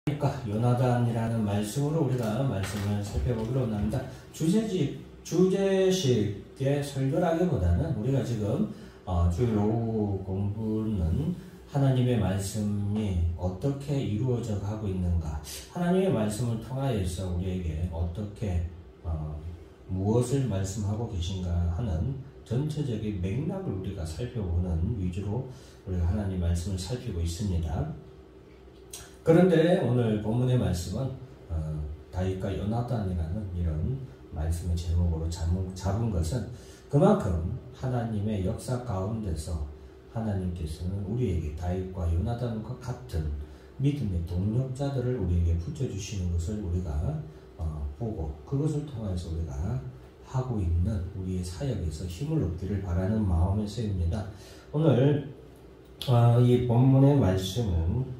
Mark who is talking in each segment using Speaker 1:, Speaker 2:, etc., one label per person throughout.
Speaker 1: 그러니까 요나단이라는 말씀으로 우리가 말씀을 살펴보기로 합니다. 주제식의 설교라기보다는 우리가 지금 주일 오후 공부는 하나님의 말씀이 어떻게 이루어져 가고 있는가, 하나님의 말씀을 통하여서 우리에게 어떻게 무엇을 말씀하고 계신가 하는 전체적인 맥락을 우리가 살펴보는 위주로 우리가 하나님 말씀을 살피고 있습니다. 그런데 오늘 본문의 말씀은 다윗과 요나단이라는 이런 말씀의 제목으로 잡은 것은 그만큼 하나님의 역사 가운데서 하나님께서는 우리에게 다윗과 요나단과 같은 믿음의 동력자들을 우리에게 붙여주시는 것을 우리가 보고 그것을 통해서 우리가 하고 있는 우리의 사역에서 힘을 얻기를 바라는 마음에서입니다. 오늘 이 본문의 말씀은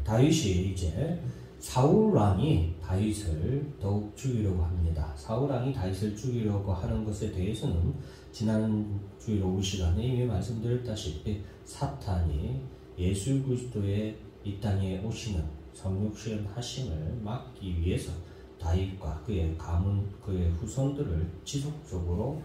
Speaker 1: 다윗이 이제 사울 왕이 다윗을 더욱 죽이려고 합니다. 사울 왕이 다윗을 죽이려고 하는 것에 대해서는 지난 주일 오후 시간에 이미 말씀드렸다시피 사탄이 예수 그리스도의 이 땅에 오시는 성육신 하심을 막기 위해서 다윗과 그의 가문, 그의 후손들을 지속적으로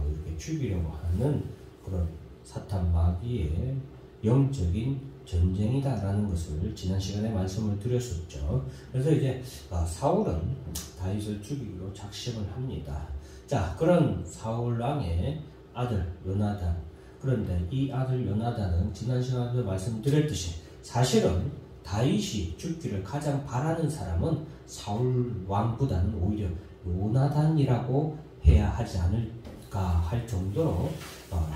Speaker 1: 이렇게 죽이려고 하는 그런 사탄 마귀의 영적인 전쟁이다라는 것을 지난 시간에 말씀을 드렸었죠. 그래서 이제 사울은 다윗을 죽이기로 작심을 합니다. 자, 그런 사울 왕의 아들 요나단, 그런데 이 아들 요나단은 지난 시간에도 말씀드렸듯이 사실은 다윗이 죽기를 가장 바라는 사람은 사울 왕보다는 오히려 요나단이라고 해야 하지 않을까 할 정도로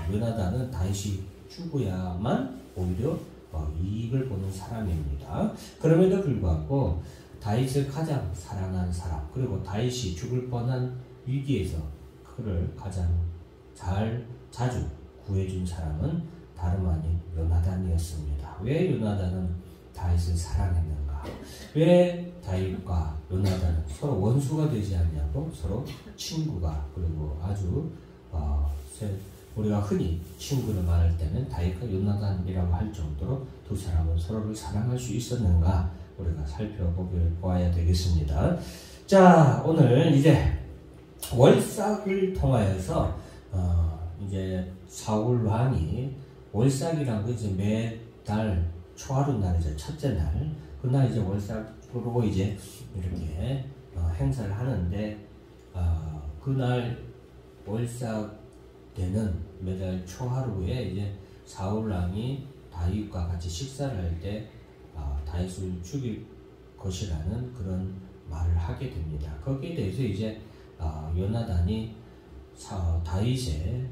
Speaker 1: 요나단은 다윗이 죽어야만 오히려 이익을 보는 사람입니다. 그럼에도 불구하고 다윗을 가장 사랑하는 사람, 그리고 다윗이 죽을 뻔한 위기에서 그를 가장 자주 구해준 사람은 다름 아닌 요나단이었습니다. 왜 요나단은 다윗을 사랑했는가? 왜 다윗과 요나단은 서로 원수가 되지 않냐고, 서로 친구가, 그리고 아주 우리가 흔히 친구를 말할 때는 다윗과 요나단이라고 할 정도로 두 사람은 서로를 사랑할 수 있었는가 우리가 살펴보아야 되겠습니다. 자, 오늘 이제 월삭을 통하여서 이제 사울 왕이 월삭이라고 이제 매달 초하루 날이죠. 첫째 날. 그날 이제 월삭으로 이제 이렇게 행사를 하는데 그날 월삭 때는 매달 초하루에 이제 사울 왕이 다윗과 같이 식사를 할 때 다윗을 죽일 것이라는 그런 말을 하게 됩니다. 거기에 대해서 이제 요나단이 다윗의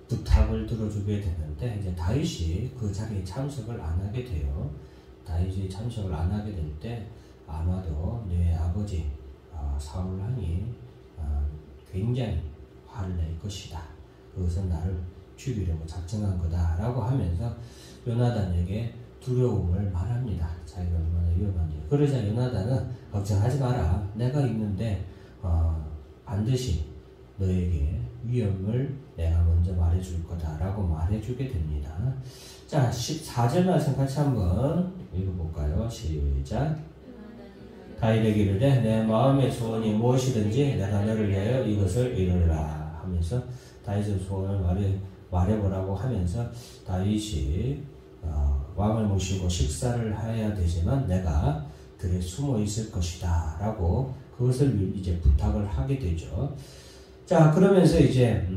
Speaker 1: 부탁을 들어주게 되는데 이제 다윗이 그 자리에 참석을 안 하게 돼요. 다윗이 참석을 안 하게 될 때 아마도 내 아버지 사울 왕이 굉장히 화를 낼 것이다. 그것은 나를 죽이려고 작정한 거다 라고 하면서 요나단에게 두려움을 말합니다. 자기가 얼마나 위험한지. 그러자 요나단은 걱정하지 마라. 내가 있는데 반드시 너에게 위험을 내가 먼저 말해줄 거다 라고 말해주게 됩니다. 자, 14절 말씀 같이 한번 읽어볼까요? 시작. 다윗에게 이르되 내 마음의 소원이 무엇이든지 내가 너를 위하여 이것을 이루리라 하면서 다윗의 소원을 말해보라고 하면서 다윗이 왕을 모시고 식사를 해야 되지만 내가 들에 숨어 있을 것이다 라고 그것을 이제 부탁을 하게 되죠. 자, 그러면서 이제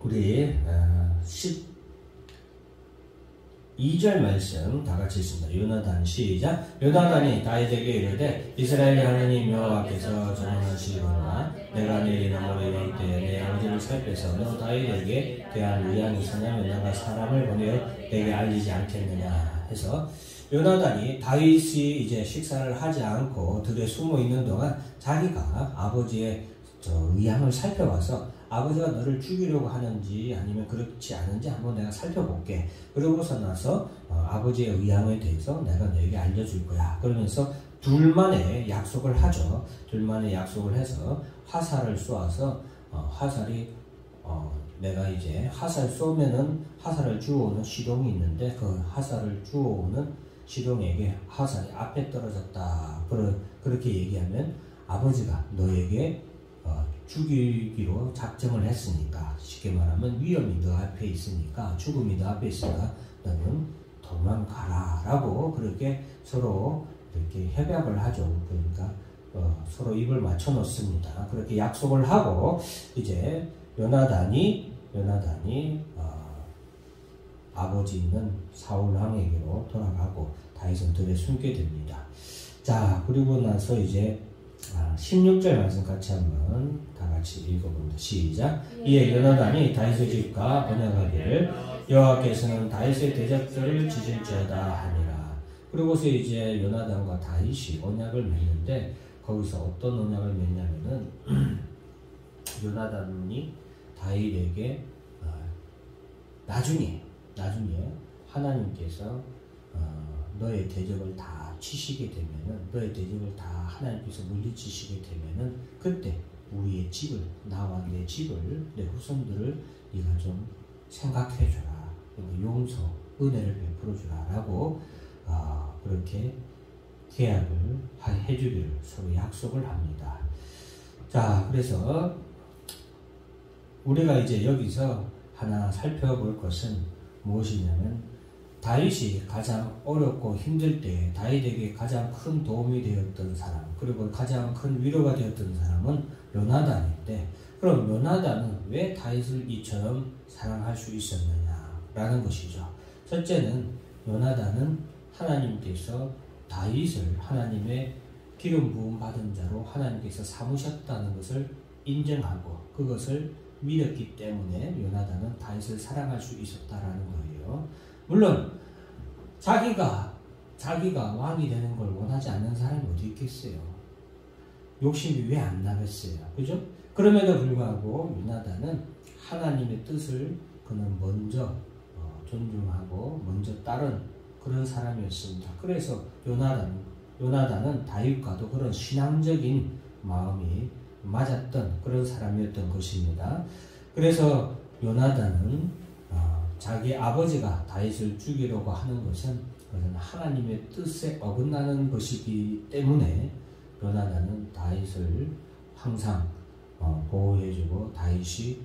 Speaker 1: 우리 12절 말씀 다 같이 있습니다. 요나단 시작. 요나단이 다윗에게 이르되 이스라엘 하나님 여호와께서 전하시거니와 내가 내일 너를 이룰 때에 내 아버지를 살펴서 너 다윗에게 대한 의향이 있으냐면 내가 사람을 보내어 내게 알리지 않겠느냐 해서 요나단이 다윗이 이제 식사를 하지 않고 들에 숨어 있는 동안 자기가 아버지의 의향을 살펴봐서 아버지가 너를 죽이려고 하는지 아니면 그렇지 않은지 한번 내가 살펴볼게. 그러고서 나서 아버지의 의향에 대해서 내가 너에게 알려줄 거야. 그러면서 둘만의 약속을 하죠. 둘만의 약속을 해서 화살을 쏘아서 화살이 내가 이제 화살 쏘면은 화살을 주워오는 시동이 있는데 그 화살을 주워오는 시동에게 화살이 앞에 떨어졌다. 그렇게 얘기하면 아버지가 너에게 죽이기로 작정을 했으니까, 쉽게 말하면 위험이 너 앞에 있으니까, 죽음이 너 앞에 있으니까 너는 도망가라 라고 그렇게 서로 이렇게 협약을 하죠. 그러니까 서로 입을 맞춰 놓습니다. 그렇게 약속을 하고 이제 요나단이 아버지 있는 사울 왕에게로 돌아가고 다윗은 들에 숨게 됩니다. 자, 그리고 나서 이제 16절 말씀 같이 한번 다 같이 읽어봅니다. 시작. 이에 요나단이 다윗의 집과 언약하기를 여호와께서는 다윗의 대적들을 지실지어다 하니라. 그리고서 이제 요나단과 다윗이 언약을 맺는데 거기서 어떤 언약을 맺냐면은 요나단이 다윗에게 나중에 하나님께서 너의 대적을 다 치시게 되면은, 너의 대적을 다 하나님께서 물리치시게 되면은 그때 우리의 집을, 나와 내 집을, 내 후손들을 네가 좀 생각해줘라, 용서, 은혜를 베풀어주라 라고 그렇게 계약을 해주기를 서로 약속을 합니다. 자, 그래서 우리가 이제 여기서 하나 살펴볼 것은 무엇이냐면, 다윗이 가장 어렵고 힘들 때 다윗에게 가장 큰 도움이 되었던 사람, 그리고 가장 큰 위로가 되었던 사람은 요나단인데, 그럼 요나단은 왜 다윗을 이처럼 사랑할 수 있었느냐라는 것이죠. 첫째는 요나단은 하나님께서 다윗을 하나님의 기름 부음 받은 자로 하나님께서 삼으셨다는 것을 인정하고 그것을 믿었기 때문에 요나단은 다윗을 사랑할 수 있었다라는 거예요. 물론 자기가 왕이 되는 걸 원하지 않는 사람이 어디 있겠어요. 욕심이 왜 안 나겠어요. 그죠? 그럼에도 불구하고 요나단은 하나님의 뜻을 그는 먼저 존중하고 먼저 따른 그런 사람이었습니다. 그래서 요나단은 다윗과도 그런 신앙적인 마음이 맞았던 그런 사람이었던 것입니다. 그래서 요나단은 자기 아버지가 다윗을 죽이려고 하는 것은 하나님의 뜻에 어긋나는 것이기 때문에 요나단은 다윗을 항상 보호해주고 다윗이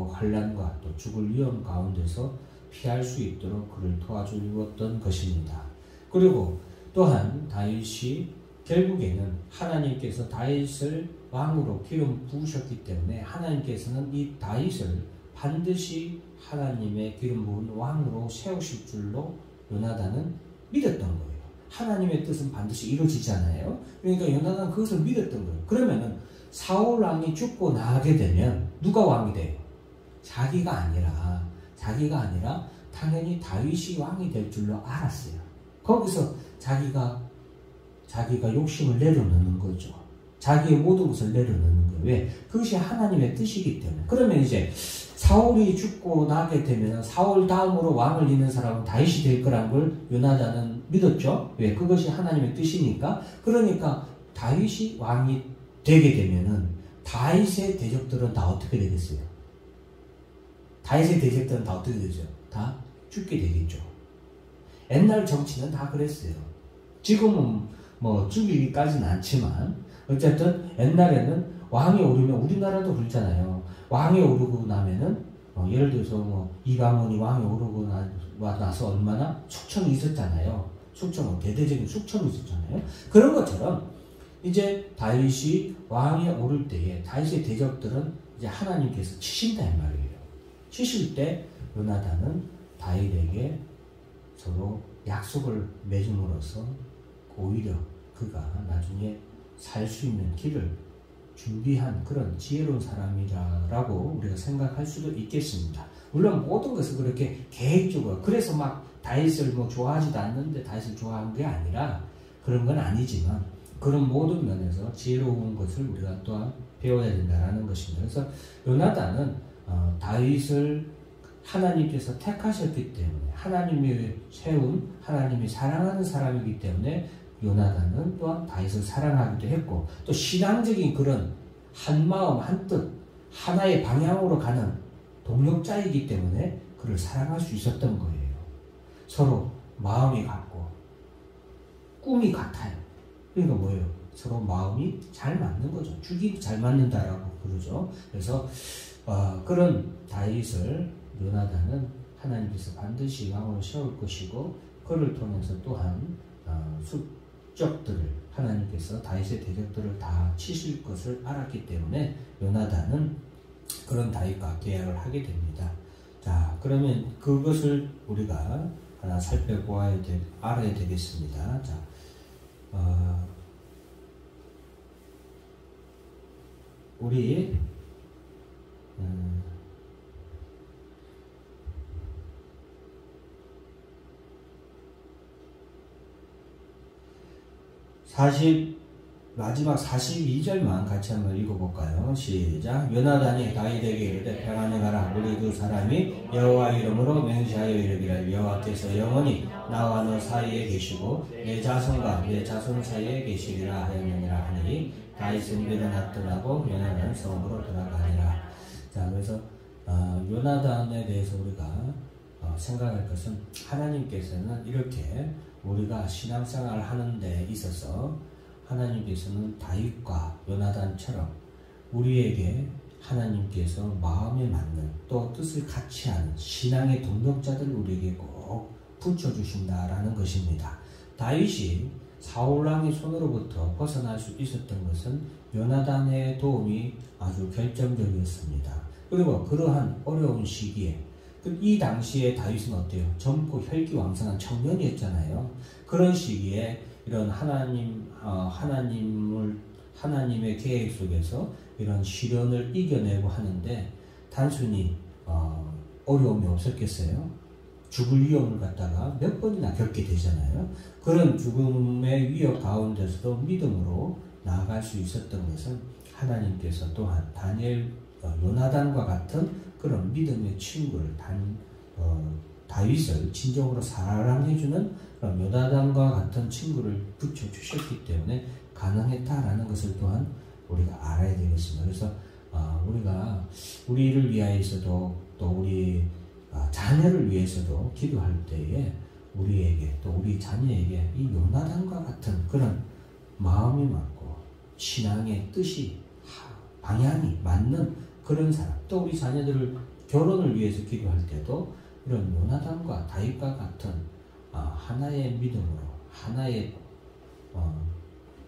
Speaker 1: 환난과 또 죽을 위험 가운데서 피할 수 있도록 그를 도와주었던 것입니다. 그리고 또한 다윗이 결국에는 하나님께서 다윗을 왕으로 기름 부으셨기 때문에 하나님께서는 이 다윗을 반드시 하나님의 기름 부은 왕으로 세우실 줄로 요나단은 믿었던 거예요. 하나님의 뜻은 반드시 이루어지잖아요. 그러니까 요나단은 그것을 믿었던 거예요. 그러면은 사울 왕이 죽고 나가게 되면 누가 왕이 돼요? 자기가 아니라 당연히 다윗이 왕이 될 줄로 알았어요. 거기서 자기가 욕심을 내려놓는 거죠. 자기의 모든 것을 내려놓는 거예요. 왜? 그것이 하나님의 뜻이기 때문에. 그러면 이제 사울이 죽고 나게 되면 사울 다음으로 왕을 잇는 사람은 다윗이 될 거란 걸 요나단은 믿었죠. 왜? 그것이 하나님의 뜻이니까. 그러니까 다윗이 왕이 되게 되면은 다윗의 대적들은 다 어떻게 되겠어요? 다윗의 대적들은 다 어떻게 되죠? 다 죽게 되겠죠. 옛날 정치는 다 그랬어요. 지금은 뭐 죽이기까지는 않지만 어쨌든 옛날에는 왕이 오르면, 우리나라도 그렇잖아요. 왕이 오르고 나면은 예를 들어서 뭐 이방원이 왕이 오르고 나서 얼마나 숙청이 있었잖아요. 대대적인 숙청이 있었잖아요. 그런 것처럼 이제 다윗이 왕에 오를 때에 다윗의 대적들은 이제 하나님께서 치신다 이 말이에요. 치실 때 요나단은 다윗에게 서로 약속을 맺음으로써 오히려 그가 나중에 살 수 있는 길을 준비한 그런 지혜로운 사람이라고 우리가 생각할 수도 있겠습니다. 물론 모든 것을 그렇게 계획적으로, 그래서 막 다윗을 뭐 좋아하지도 않는데 다윗을 좋아한 게 아니라 그런 건 아니지만 그런 모든 면에서 지혜로운 것을 우리가 또한 배워야 된다는 것입니다. 그래서 요나단은 다윗을 하나님께서 택하셨기 때문에, 하나님이 세운, 하나님이 사랑하는 사람이기 때문에 요나단은 또한 다윗을 사랑하기도 했고, 또 신앙적인 그런 한 마음 한 뜻 하나의 방향으로 가는 동력자이기 때문에 그를 사랑할 수 있었던 거예요. 서로 마음이 같고 꿈이 같아요. 그러니까 뭐예요? 서로 마음이 잘 맞는 거죠. 죽이 잘 맞는다라고 그러죠. 그래서 그런 다윗을 요나단은 하나님께서 반드시 왕으로 세울 것이고 그를 통해서 또한 숙적들을 하나님께서 다윗의 대적들을 다 치실 것을 알았기 때문에 요나단은 그런 다윗과 계약을 하게 됩니다. 자, 그러면 그것을 우리가 하나 알아야 되겠습니다. 자, 42 42절만 같이 한번 읽어볼까요? 시작. 요나단이 다윗에게 이르되 평안히 가라. 우리 두 사람이 여호와 이름으로 맹세하여 이르기를 여호와께서 영원히 나와 너 사이에 계시고 내 자손과 내 자손 사이에 계시리라 하였느니라 하니 다윗은 일어나 떠나고 요나단 성으로 돌아가니라. 자, 그래서 요나단에 대해서 우리가 생각할 것은 하나님께서는 이렇게 우리가 신앙생활을 하는 데 있어서 하나님께서는 다윗과 요나단처럼 우리에게 하나님께서 마음에 맞는 또 뜻을 같이 하는 신앙의 동력자들을 우리에게 꼭 붙여주신다라는 것입니다. 다윗이 사울왕의 손으로부터 벗어날 수 있었던 것은 요나단의 도움이 아주 결정적이었습니다. 그리고 그러한 어려운 시기에 이 당시에 다윗은 어때요? 젊고 혈기왕성한 청년이었잖아요. 그런 시기에 이런 하나님의 계획 속에서 이런 시련을 이겨내고 하는데 단순히 어려움이 없었겠어요? 죽을 위험을 갖다가 몇 번이나 겪게 되잖아요. 그런 죽음의 위협 가운데서도 믿음으로 나아갈 수 있었던 것은 하나님께서 또한 요나단과 같은 그런 믿음의 친구를 다윗을 진정으로 사랑해주는 그런 요나단과 같은 친구를 붙여주셨기 때문에 가능했다라는 것을 또한 우리가 알아야 되겠습니다. 그래서 우리가 우리를 위하여서도 또 우리 자녀를 위해서도 기도할 때에 우리에게 또 우리 자녀에게 이 요나단과 같은 그런 마음이 맞고 신앙의 뜻이 방향이 맞는 그런 사람, 또 우리 자녀들을 결혼을 위해서 기도할 때도 이런 요나단과 다윗과 같은 하나의 믿음으로 하나의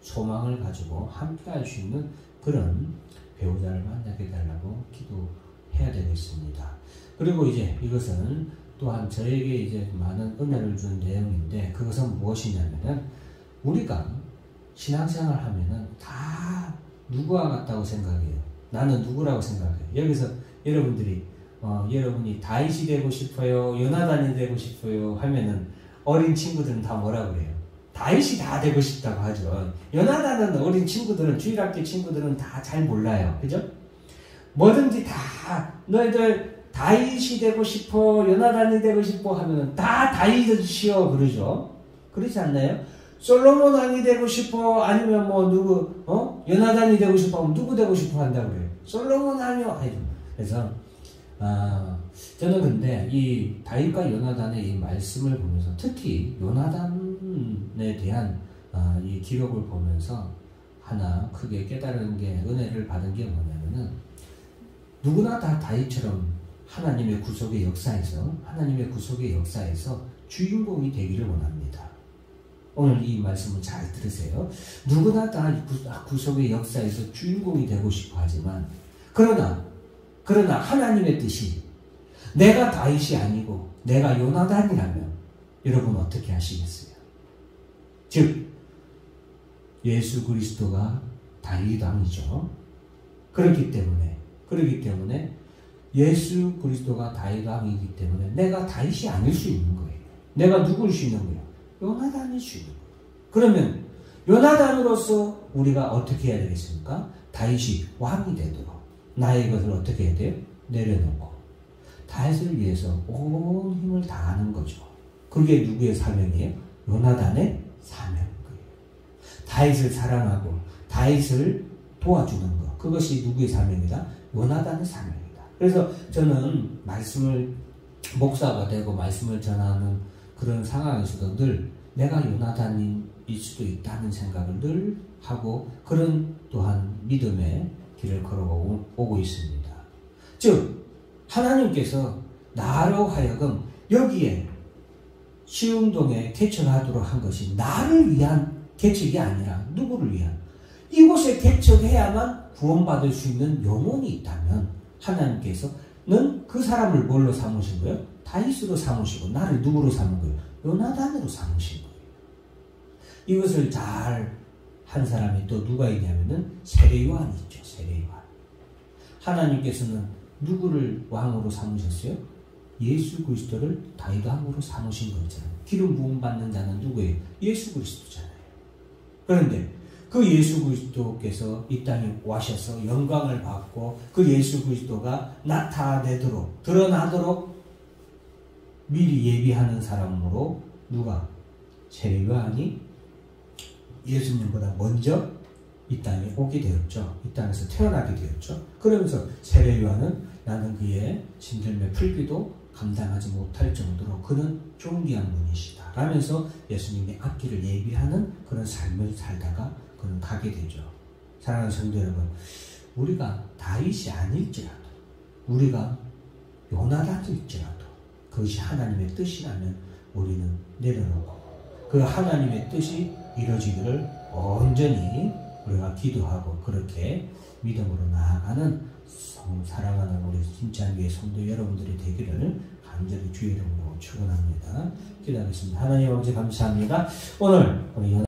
Speaker 1: 소망을 가지고 함께 할 수 있는 그런 배우자를 만나게 해달라고 기도해야 되겠습니다. 그리고 이제 이것은 또한 저에게 이제 많은 은혜를 준 내용인데 그것은 무엇이냐면은 우리가 신앙생활 하면은 다 누구와 같다고 생각해요. 나는 누구라고 생각해요. 여기서 여러분들이 여러분이 다윗이 되고 싶어요, 요나단이 되고 싶어요 하면은 어린 친구들은 다 뭐라 그래요? 다윗이 다 되고 싶다고 하죠. 요나단은 어린 친구들은 주일학교 친구들은 다 잘 몰라요. 그죠? 뭐든지 다 너희들 다윗이 되고 싶어, 요나단이 되고 싶어 하면은 다 다윗이요 그러죠. 그렇지 않나요? 솔로몬 왕이 되고 싶어 아니면 뭐 누구 요나단이 되고 싶어 하면 누구 되고 싶어 한다고 그래요. 솔로몬 왕이요. 그래서 저는 근데 이 다윗과 요나단의 이 말씀을 보면서 특히 요나단에 대한 이 기록을 보면서 하나 크게 깨달은 게 은혜를 받은 게 뭐냐면은 누구나 다 다윗처럼 하나님의 구속의 역사에서 주인공이 되기를 원합니다. 오늘 이 말씀을 잘 들으세요. 누구나 다 구속의 역사에서 주인공이 되고 싶어 하지만 그러나 하나님의 뜻이 내가 다윗이 아니고 내가 요나단이라면 여러분 어떻게 하시겠어요? 즉 예수 그리스도가 다윗 왕이죠. 그렇기 때문에 예수 그리스도가 다윗 왕이기 때문에 내가 다윗이 아닐 수 있는 거예요. 내가 누구일 수 있는 거예요? 요나단일 수 있는 거예요. 그러면 요나단으로서 우리가 어떻게 해야 되겠습니까? 다윗이 왕이 되도록 나의 것을 어떻게 해야 돼요? 내려놓고 다윗을 위해서 온 힘을 다하는 거죠. 그게 누구의 사명이에요? 요나단의 사명인 거예요. 다윗을 사랑하고 다윗을 도와주는 것, 그것이 누구의 사명이다? 요나단의 사명이다. 그래서 저는 말씀을 목사가 되고 말씀을 전하는 그런 상황에서도 늘 내가 요나단일 수도 있다는 생각을 늘 하고 그런 또한 믿음의 길을 걸어오고 있습니다. 즉 하나님께서 나로 하여금 여기에 시흥동에 개척하도록 한 것이 나를 위한 개척이 아니라 누구를 위한, 이곳에 개척해야만 구원받을 수 있는 영혼이 있다면 하나님께서는 그 사람을 뭘로 삼으신 거예요? 다윗으로 삼으시고 나를 누구로 삼은 거예요? 요나단으로 삼으신 거예요. 이것을 잘 한 사람이 또 누가 있냐면은 세례요한이 있죠. 세례요한. 하나님께서는 누구를 왕으로 삼으셨어요? 예수 그리스도를 다윗 왕으로 삼으신 거잖아요. 기름 부음 받는 자는 누구예요? 예수 그리스도잖아요. 그런데 그 예수 그리스도께서 이 땅에 와셔서 영광을 받고 그 예수 그리스도가 나타내도록 드러나도록 미리 예비하는 사람으로 누가? 세례요한이 예수님보다 먼저 이 땅에 오게 되었죠. 이 땅에서 태어나게 되었죠. 그러면서 세례요한은 나는 그의 진들매 풀기도 감당하지 못할 정도로 그는 존귀한 분이시다 라면서 예수님의 앞길을 예비하는 그런 삶을 살다가 그는 가게 되죠. 사랑하는 성도 여러분, 우리가 다윗이 아닐지라도 우리가 요나단일지라도 그것이 하나님의 뜻이라면 우리는 내려놓고 그 하나님의 뜻이 이루어지기를 온전히 우리가 기도하고 그렇게 믿음으로 나아가는 사랑하는 우리 진짜교회 성도 여러분들이 되기를 간절히 주의 이름으로 축원합니다. 기도하겠습니다. 하나님 아버지 감사합니다. 오늘 우리